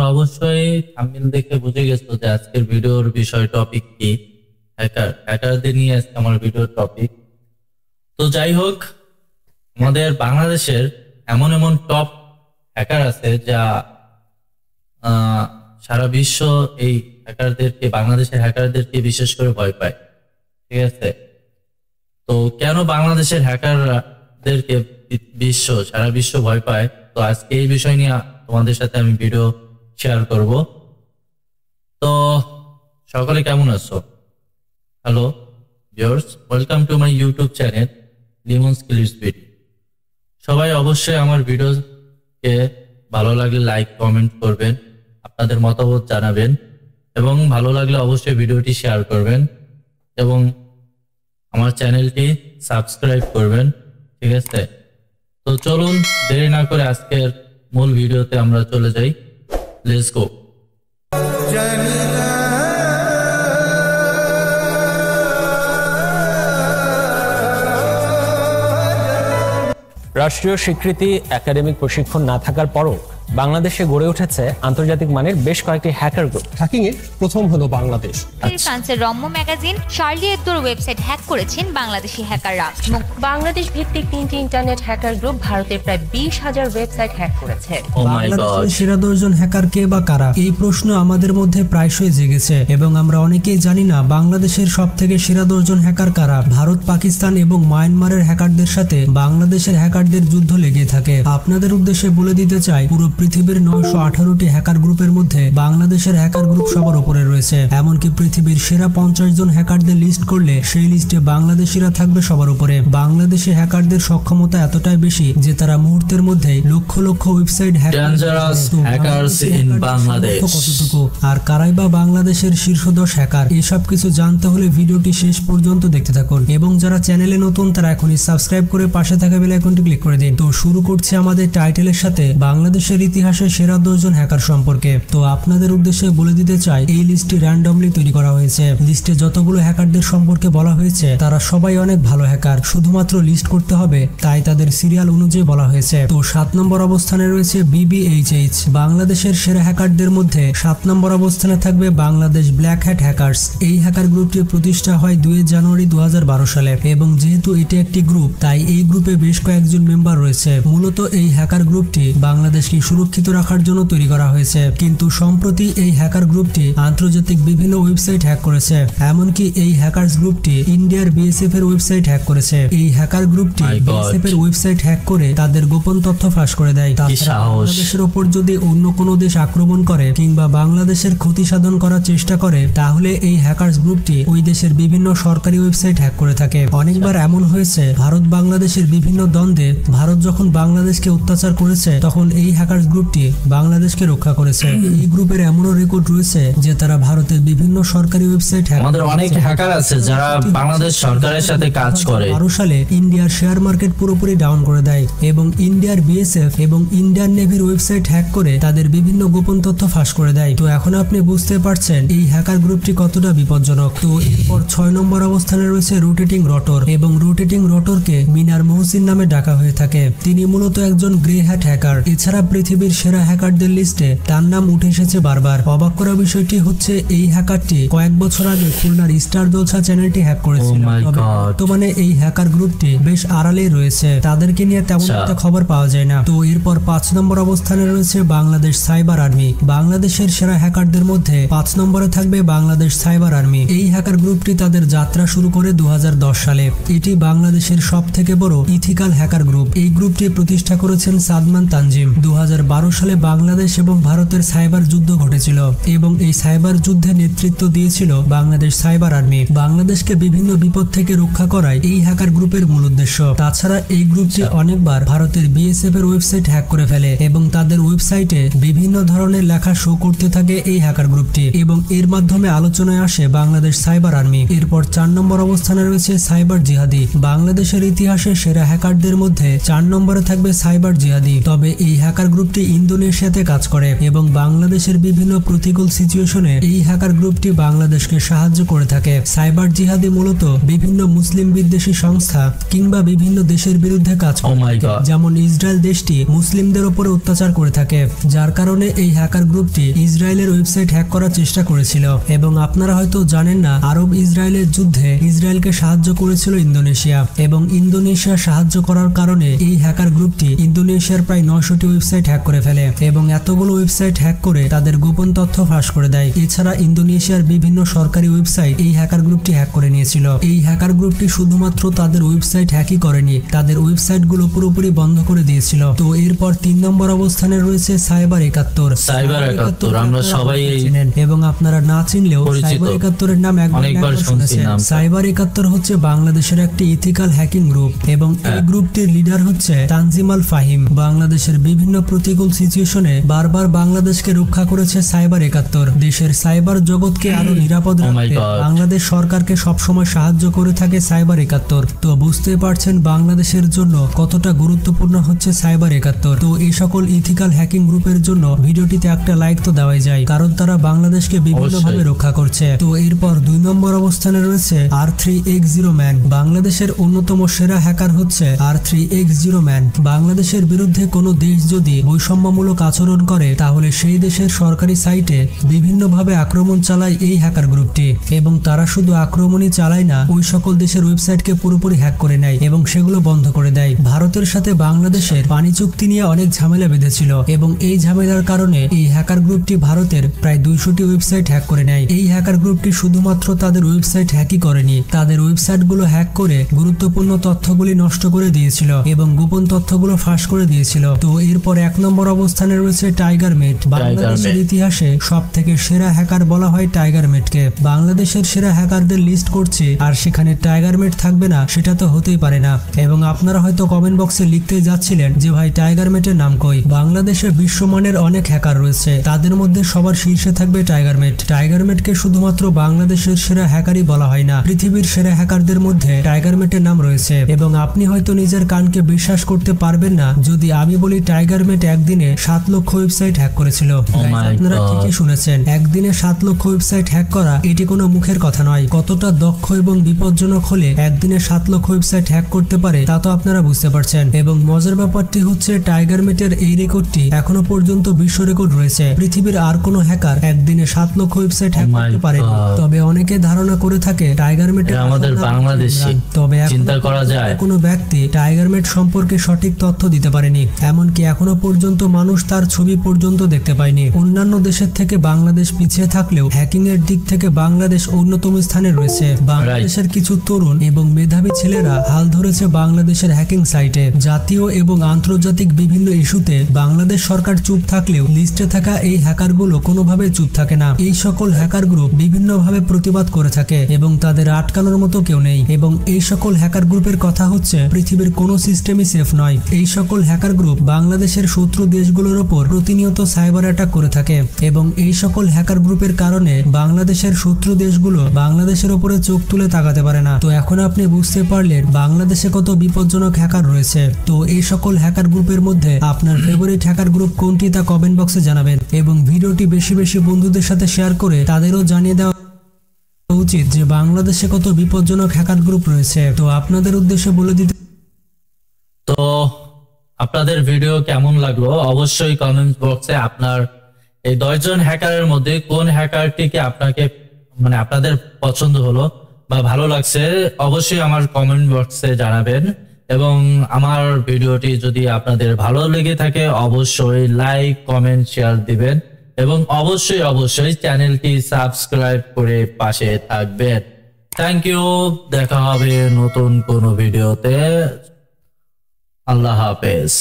তোমরা অবশ্যই থাম্বনেল দেখে বুঝে গেছো যে আজকের ভিডিওর বিষয় টপিক কি। হ্যাকারদের নিয়ে আজকে আমার ভিডিওর টপিক। তো যাই হোক, আমাদের বাংলাদেশের এমন এমন টপ হ্যাকার আছে যা সারা বিশ্ব এই হ্যাকারদেরকে, বাংলাদেশের হ্যাকারদেরকে বিশেষ করে ভয় পায়। ঠিক আছে, তো কেন বাংলাদেশের হ্যাকারদেরকে সারা বিশ্ব ভয় পায়, তো আজকে এই বিষয় নিয়ে তোমাদের সাথে আমি ভিডিও শেয়ার করব। তো সকলে কেমন আছো? Hello viewers, welcome to my YouTube channel Limon skills video. সবাই অবশ্যই আমার ভিডিওকে ভালো লাগলে লাইক কমেন্ট করবেন, আপনাদের মতামত জানাবেন এবং ভালো লাগলে অবশ্যই ভিডিওটি শেয়ার করবেন এবং আমার চ্যানেলটি সাবস্ক্রাইব করবেন। ঠিক আছে, তো চলুন দেরি না করে আজকের মূল ভিডিওতে আমরা চলে যাই। Let's go. রাষ্ট্রীয় স্বীকৃতি, একাডেমিক প্রশিক্ষণ না থাকার পরও বাংলাদেশে গড়ে উঠেছে আন্তর্জাতিক মানের বেশ কয়েকটি হ্যাকার গ্রুপ। হ্যাকিং এ প্রথম হলো বাংলাদেশ। ফ্রান্সের রম্য ম্যাগাজিন শার্লি এবদোর ওয়েবসাইট হ্যাক করেছেন বাংলাদেশি হ্যাকাররা। বাংলাদেশ ভিত্তিক 3টি ইন্টারনেট হ্যাকার গ্রুপ ভারতের প্রায় 20,000 ওয়েবসাইট হ্যাক করেছে। বাংলাদেশের সেরা 10 জন হ্যাকার কে বা কারা, এই প্রশ্ন আমাদের মধ্যে প্রায়শই জেগেছে এবং আমরা অনেকেই জানি না বাংলাদেশের সবথেকে সেরা 10 জন হ্যাকার কারা। ভারত, পাকিস্তান এবং মায়ানমারের হ্যাকারদের সাথে বাংলাদেশের হ্যাকারদের যুদ্ধ লেগে থাকে। আপনাদের উদ্দেশ্যে বলে দিতে চাই, পুরো পৃথিবীর 918টি হ্যাকার গ্রুপের মধ্যে বাংলাদেশের হ্যাকার গ্রুপ সবার উপরে রয়েছে। এমনকি পৃথিবীর সেরা 50 জন হ্যাকারদের লিস্ট করলে সেই লিস্টে বাংলাদেশিরা থাকবে সবার উপরে। বাংলাদেশে হ্যাকারদের সক্ষমতা এতটাই বেশি যে তারা মুহূর্তের মধ্যে লক্ষ লক্ষ ওয়েবসাইট হ্যাক কতটুকু আর কারাই বা বাংলাদেশের শীর্ষ 10 হ্যাকার, এসব কিছু জানতে হলে ভিডিওটি শেষ পর্যন্ত দেখতে থাকুন এবং যারা চ্যানেলে নতুন তারা এখনই সাবস্ক্রাইব করে পাশে থাকা বেল আইকনটি ক্লিক করে দিন। তো শুরু করছি আমাদের টাইটেলের সাথে বাংলাদেশের ইতিহাসে সেরা 10 জন হ্যাকার সম্পর্কে। তো আপনাদের উদ্দেশ্যে বলে দিতে চাই, এই লিস্টটি র্যান্ডমলি তৈরি করা হয়েছে। লিস্টে যতগুলো হ্যাকারদের সম্পর্কে বলা হয়েছে তারা সবাই অনেক ভালো হ্যাকার, শুধুমাত্র লিস্ট করতে হবে তাই তাদের সিরিয়াল অনুযায়ী বলা হয়েছে। তো 7 নম্বর অবস্থানে রয়েছে BBHH। বাংলাদেশের সেরা হ্যাকারদের মধ্যে 7 নম্বর অবস্থানে থাকবে বাংলাদেশ ব্ল্যাক হ্যাট হ্যাকার্স। এই হ্যাকার গ্রুপটি প্রতিষ্ঠা হয় 2 জানুয়ারি 2012 সালে এবং যেহেতু এটি একটি গ্রুপ তাই এই গ্রুপে বেশ কয়েকজন মেম্বার রয়েছে। মূলত এই হ্যাকার গ্রুপটি বাংলাদেশকে সুরক্ষিত রাখার জন্য তৈরি করা হয়েছে, কিন্তু সম্প্রতি এই হ্যাকার গ্রুপটি আন্তর্জাতিক বিভিন্ন ওয়েবসাইট হ্যাক করেছে। এমনকি এই হ্যাকারস গ্রুপটি ইন্ডিয়ার BSF এর ওয়েবসাইট হ্যাক করেছে। এই হ্যাকার গ্রুপটি BSF এর ওয়েবসাইট হ্যাক করে তাদের গোপন তথ্য ফাঁস করে দেয়। বাংলাদেশের ওপর যদি অন্য কোনো দেশ আক্রমণ করে কিংবা বাংলাদেশের ক্ষতি সাধন করার চেষ্টা করে তাহলে এই হ্যাকারস গ্রুপটি ওই দেশের বিভিন্ন সরকারি ওয়েবসাইট হ্যাক করে থাকে। অনেকবার এমন হয়েছে, ভারত বাংলাদেশের বিভিন্ন দ্বন্দ্বে ভারত যখন বাংলাদেশকে অত্যাচার করেছে তখন এই হ্যাকারস গ্রুপটি বাংলাদেশকে রক্ষা করেছে। এই গ্রুপের এমনও রেকর্ড রয়েছে যে তারা ভারতের বিভিন্ন সরকারি ওয়েবসাইট হ্যাক। আমাদের অনেক হ্যাকার আছে যারা বাংলাদেশ সরকারের সাথে কাজ করে। 2012 সালে ইন্ডিয়ার শেয়ার মার্কেট পুরোপুরি ডাউন করে দেয় এবং ইন্ডিয়ার BSF এবং ইন্ডিয়ান নেভির ওয়েবসাইট হ্যাক করে তাদের বিভিন্ন গোপন তথ্য ফাঁস করে দেয়। তো এখন আপনি বুঝতে পারছেন এই হ্যাকার গ্রুপটি কতটা বিপজ্জনক। তো এরপর 6 নম্বর অবস্থানে রয়েছে রোটেটিং রটর এবং রোটেটিং রটরকে মিনার মহসিন নামে ডাকা হয়ে থাকে। তিনি মূলত একজন গ্রে হ্যাট হ্যাকার। এছাড়া পৃথিবীর সেরা হ্যাকারদের লিস্টে তার নাম উঠে এসেছে বারবার। অবাক করা বিষয়টি হচ্ছে এই হ্যাকারটি কয়েক বছর আগে খুলনার স্টার জলসা চ্যানেলটি হ্যাক করেছিল। বর্তমানে এই হ্যাকার গ্রুপটি বেশ আড়ালেই রয়েছে, তাদেরকে নিয়ে তেমন একটা খবর পাওয়া যায় না। তো এরপর 5 নম্বর অবস্থানে রয়েছে বাংলাদেশ সাইবার আর্মি। বাংলাদেশের সেরা হ্যাকারদের মধ্যে 5 নম্বরে থাকবে বাংলাদেশ সাইবার আর্মি। এই হ্যাকার গ্রুপটি তাদের যাত্রা শুরু করে 2010 সালে। এটি বাংলাদেশের সব থেকে বড় ইথিক্যাল হ্যাকার গ্রুপ। এই গ্রুপটি প্রতিষ্ঠা করেছেন সাদমান তানজিম। 2012 সালে বাংলাদেশ এবং ভারতের সাইবার যুদ্ধ ঘটেছিল এবং এই সাইবার যুদ্ধে নেতৃত্ব দিয়েছিল বাংলাদেশ সাইবার আর্মি। বাংলাদেশকে বিভিন্ন বিপদ থেকে রক্ষা করাই এই হ্যাকার গ্রুপের মূল উদ্দেশ্য। তাছাড়া এই গ্রুপটি অনেকবার ভারতের BSF এর ওয়েবসাইট হ্যাক করে ফেলে এবং তাদের ওয়েবসাইটে বিভিন্ন ধরনের লেখা শো করতে থাকে এই হ্যাকার গ্রুপটি এবং এর মাধ্যমে আলোচনায় আসে বাংলাদেশ সাইবার আর্মি। এরপর 4 নম্বর অবস্থানে রয়েছে সাইবার জিহাদি। বাংলাদেশের ইতিহাসে সেরা হ্যাকারদের মধ্যে 4 নম্বরে থাকবে সাইবার জিহাদি। তবে এই হ্যাকার গ্রুপটি গ্রুপটি ইন্দোনেশিয়াতে কাজ করে এবং বাংলাদেশের বিভিন্ন প্রতিকূল সিচুয়েশনে এই হ্যাকার গ্রুপটি বাংলাদেশকে সাহায্য করে থাকে। সাইবার জিহাদি মূলত বিভিন্ন মুসলিম বিদ্বেষী সংস্থা কিংবা বিভিন্ন দেশের বিরুদ্ধে কাজ Oh করে my থাকে। God. যেমন ইসরায়েল দেশটি মুসলিমদের উপরে অত্যাচার করে থাকে, যার কারণে এই হ্যাকার গ্রুপটি ইসরায়েলের ওয়েবসাইট হ্যাক করার চেষ্টা করেছিল। এবং আপনারা হয়তো জানেন না, আরব ইসরায়েলের যুদ্ধে ইসরায়েলকে সাহায্য করেছিল ইন্দোনেশিয়া, এবং ইন্দোনেশিয়া সাহায্য করার কারণে এই হ্যাকার গ্রুপটি ইন্দোনেশিয়ার প্রায় 900টি ওয়েবসাইট হ্যাক করে ফেলে এবং এতগুলো ওয়েবসাইট হ্যাক করে তাদের গোপন তথ্য ফাঁস করে দেয়। এছাড়া ইন্দোনেশিয়ার বিভিন্ন সরকারি ওয়েবসাইট এই হ্যাকার গ্রুপটি হ্যাক করে নিয়েছিল। এই হ্যাকার গ্রুপটি শুধুমাত্র তাদের ওয়েবসাইট হ্যাকই করেনি, তাদের ওয়েবসাইটগুলো পুরোপুরি বন্ধ করে দিয়েছিল। তো এরপর 3 নম্বর অবস্থানে রয়েছে সাইবার 71। সাইবার 71 আমরা সবাই চিনেন এবং আপনারা না চিনলেও পরিচিত। সাইবার 71-এর নাম অনেকবার শুনছি নাম। সাইবার 71 হচ্ছে বাংলাদেশের একটি ইথিক্যাল হ্যাকিং গ্রুপ এবং এই গ্রুপটির লিডার হচ্ছে তানজিম আল ফাহিম। বাংলাদেশের বিভিন্ন প্রতিকূল সিচুয়েশনে বারবার বাংলাদেশকে রক্ষা করেছে সাইবার 71। দেশের সাইবার জগৎকে আরো নিরাপদ Oh my রাখতে God. বাংলাদেশ সরকারকে সবসময় সাহায্য করে থাকে সাইবার 71। তো বুঝতে পারছেন বাংলাদেশের জন্য কতটা গুরুত্বপূর্ণ হচ্ছে সাইবার 71। তো এই সকল ইথিক্যাল হ্যাকিং গ্রুপের জন্য ভিডিওটিতে একটা লাইক তো দেওয়াই যায়, কারণ তারা বাংলাদেশকে বিভিন্নভাবে অবশ্যই। রক্ষা করছে। তো এরপর 2 নম্বর অবস্থানে রয়েছে R3X0 ম্যান। বাংলাদেশের অন্যতম সেরা হ্যাকার হচ্ছে R3X0 ম্যান। বাংলাদেশের বিরুদ্ধে কোনো দেশ যদি বৈষম্যমূলক আচরণ করে তাহলে সেই দেশের সরকারি সাইটে বিভিন্নভাবে আক্রমণ চালায় এই হ্যাকার গ্রুপটি, এবং তারা শুধু আক্রমণই চালায় না, ওই সকল দেশের ওয়েবসাইটকে পুরোপুরি হ্যাক করে নেয় এবং সেগুলো বন্ধ করে দেয়। ভারতের সাথে বাংলাদেশের পানি চুক্তি নিয়ে অনেক ঝামেলা বেঁধেছিল এবং এই ঝামেলার কারণে এই হ্যাকার গ্রুপটি ভারতের প্রায় 200টি ওয়েবসাইট হ্যাক করে নেয়। এই হ্যাকার গ্রুপটি শুধুমাত্র তাদের ওয়েবসাইট হ্যাকই করেনি, তাদের ওয়েবসাইটগুলো হ্যাক করে গুরুত্বপূর্ণ তথ্যগুলি নষ্ট করে দিয়েছিল এবং গোপন তথ্যগুলো ফাঁস করে দিয়েছিল। তো এরপর 1 নম্বর অবস্থানে রয়েছে টাইগার মেট। বাংলাদেশের ইতিহাসে সবথেকে সেরা হ্যাকার বলা হয় টাইগার মেটকে। বাংলাদেশের সেরা হ্যাকারদের লিস্ট করছে আর সেখানে টাইগার মেট থাকবে না, সেটা তো হতেই পারে না। এবং আপনারা হয়তো কমেন্ট বক্সে লিখতে যাচ্ছিলেন যে ভাই টাইগার মেটের নাম কই। বাংলাদেশে বিশ্বমানের অনেক হ্যাকার রয়েছে, তাদের মধ্যে সবার শীর্ষে থাকবে টাইগার মেট। টাইগার মেটকে শুধুমাত্র বাংলাদেশের সেরা হ্যাকারই বলা হয় না, পৃথিবীর সেরা হ্যাকারদের মধ্যে টাইগার মেটের নাম রয়েছে। এবং আপনি হয়তো নিজের কানকে বিশ্বাস করতে পারবেন না যদি আমি বলি টাইগার মেট একদিনে 7 লক্ষ ওয়েবসাইট হ্যাক করেছিল। my আপনারা God. ঠিকই শুনেছেন, একদিনে 7 লক্ষ ওয়েবসাইট হ্যাক করা এটি কোনো মুখের কথা নয়। কতটা দক্ষ এবং বিপজ্জনক হলে একদিনে 7 লক্ষ ওয়েবসাইট হ্যাক করতে পারে তা তো আপনারা বুঝতে পারছেন। এবং মজার ব্যাপারটি হচ্ছে টাইগার মেটের এই রেকর্ডটি এখনো পর্যন্ত বিশ্ব রেকর্ড রয়েছে। পৃথিবীর আর কোনো হ্যাকার একদিনে 7 লক্ষ ওয়েবসাইট হ্যাক Oh my করতে পারে। God. তবে অনেকে ধারণা করে থাকে টাইগার মেটের এটা আমাদের আসল নাম বাংলাদেশি। ইমরান। তবে এখনো চিন্তা করা যায়। কোনো ব্যক্তি টাইগার মেট সম্পর্কে সঠিক তথ্য দিতে পারেনি, এমনকি এখনো পর্যন্ত মানুষ তার ছবি পর্যন্ত দেখতে পায়নি। অন্যান্য দেশের থেকে বাংলাদেশ পিছিয়ে থাকলেও হ্যাকিং এর দিক থেকে বাংলাদেশ অন্যতম স্থানে রয়েছে। বাংলাদেশের কিছু তরুণ এবং মেধাবী ছেলেরা হাল ধরেছে বাংলাদেশের হ্যাকিং সাইটে। জাতীয় এবং আন্তর্জাতিক বিভিন্ন ইস্যুতে বাংলাদেশ সরকার চুপ থাকলেও লিস্টে থাকা এই হ্যাকারগুলো কোনোভাবে চুপ থাকে না। এই সকল হ্যাকার গ্রুপ বিভিন্নভাবে প্রতিবাদ করে থাকে এবং তাদের আটকানোর মতো কেউ নেই। এবং এই সকল হ্যাকার গ্রুপের কথা হচ্ছে পৃথিবীর কোনো সিস্টেমই সেফ নয়। এই সকল হ্যাকার গ্রুপ বাংলাদেশের শত্রু দেশগুলোর উপর প্রতিনিয়ত সাইবার অ্যাটাক করে থাকে এবং এই সকল হ্যাকার গ্রুপের কারণে বাংলাদেশের শত্রু দেশগুলো বাংলাদেশের উপরে চোখ তুলে তাকাতে পারে না। তো এখন আপনি বুঝতে পারলেন বাংলাদেশে কত বিপজ্জনক হ্যাকার রয়েছে। তো এই সকল হ্যাকার গ্রুপের মধ্যে আপনার ফেভারিট হ্যাকার গ্রুপ কোনটি তা কমেন্ট বক্সে জানাবেন এবং ভিডিওটি বেশি বেশি বন্ধুদের সাথে শেয়ার করে তাদেরও জানিয়ে দেওয়া উচিত যে বাংলাদেশে কত বিপজ্জনক হ্যাকার গ্রুপ রয়েছে। তো আপনাদের উদ্দেশ্যে বলে দিতে তো আপনাদের ভিডিও কেমন লাগলো অবশ্যই কমেন্ট বক্সে আপনার এই 10 জন হ্যাকারের মধ্যে কোন হ্যাকারটিকে আপনাকে মানে আপনাদের পছন্দ হলো বা ভালো লাগছে অবশ্যই আমার কমেন্ট বক্সে জানাবেন। এবং আমার ভিডিওটি যদি আপনাদের ভালো লেগে থাকে অবশ্যই লাইক কমেন্ট শেয়ার দিবেন এবং অবশ্যই চ্যানেলটি সাবস্ক্রাইব করে পাশে থাকবেন। থ্যাংক ইউ, দেখা হবে নতুন কোনো ভিডিওতে। আল্লাহ হাফেজ।